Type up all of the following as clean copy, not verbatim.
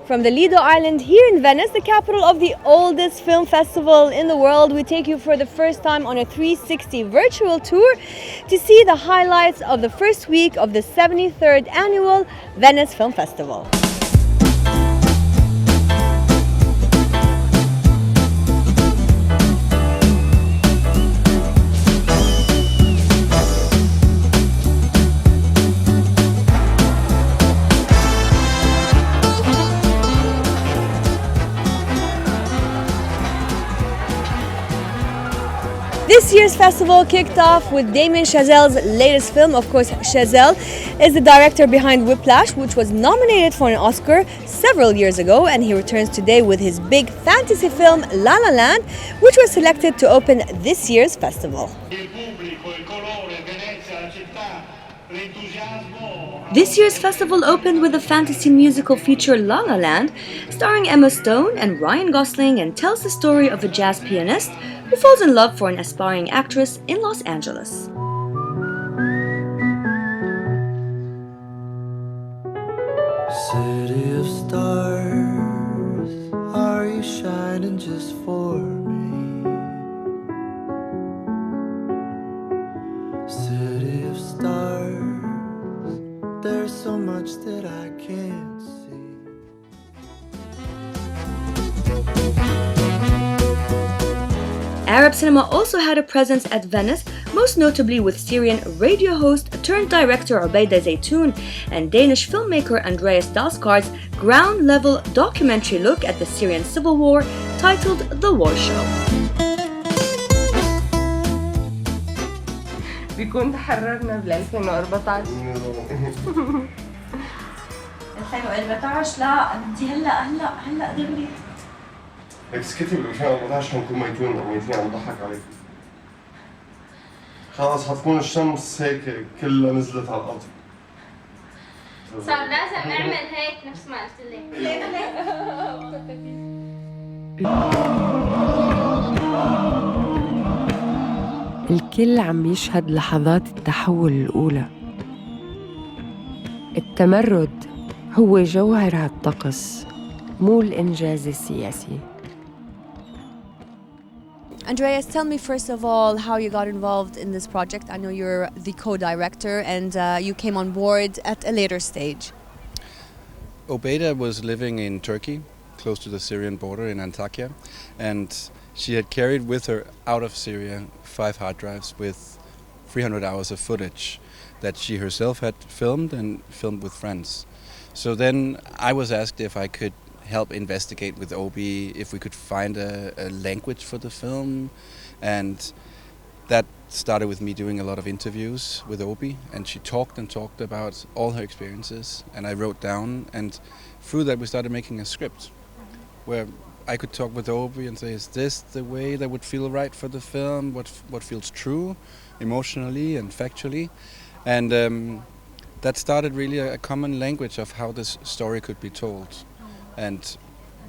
From the Lido Island here in Venice, the capital of the oldest film festival in the world, we take you for the first time on a 360 virtual tour to see the highlights of the first week of the 73rd annual Venice Film Festival. This year's festival kicked off with Damien Chazelle's latest film. Of course, Chazelle is the director behind Whiplash, which was nominated for an Oscar several years ago, and he returns today with his big fantasy film La La Land, which was selected to open this year's festival. This year's festival opened with the fantasy musical feature La La Land, starring Emma Stone and Ryan Gosling, and tells the story of a jazz pianist who falls in love for an aspiring actress in Los Angeles. City of stars, are you shining just for me? City of stars, there's so much that I can't see. Arab cinema also had a presence at Venice, most notably with Syrian radio host turned director Obaida Zaytoun and Danish filmmaker Andreas Dalsgaard's ground-level documentary look at the Syrian civil war titled The War Show. بيكون تحررنا بال 2014 2014 لا انت هلا دغري لك سكتي بال 2014 حنكون ميتين عم ضحك عليك. خلاص حتكون الشمس هيك كلها نزلت على الارض. صار لازم نعمل هيك نفس ما قلت لك. الكل عم يشهد لحظات التحول الأولى. التمرد هو جوهر هالطقس، مو الإنجاز السياسي. Andreas, tell me first of all how you got involved in this project. I know you're the co-director and you came on board at a later stage. Obaida was living in Turkey, close to the Syrian border in Antakya, and she had carried with her out of Syria 5 hard drives with 300 hours of footage that she herself had filmed and filmed with friends. So then I was asked if I could help investigate with Obi, if we could find a language for the film, and that started with me doing a lot of interviews with Obi, and she talked about all her experiences, and I wrote down, and through that we started making a script where I could talk with Obi and say, is this the way that would feel right for the film, what feels true emotionally and factually, and that started really a common language of how this story could be told. And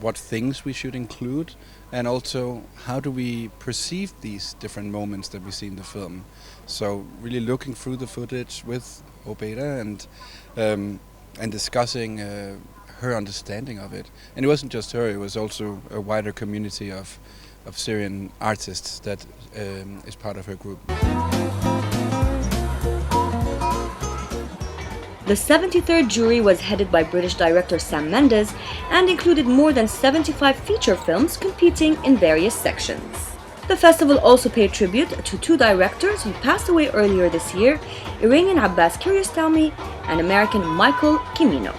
what things we should include, and also how do we perceive these different moments that we see in the film. So really looking through the footage with Obaida and discussing her understanding of it. And it wasn't just her; it was also a wider community of Syrian artists that is part of her group. The 73rd jury was headed by British director Sam Mendes and included more than 75 feature films competing in various sections. The festival also paid tribute to 2 directors who passed away earlier this year, Iranian Abbas Kiarostami and American Michael Cimino.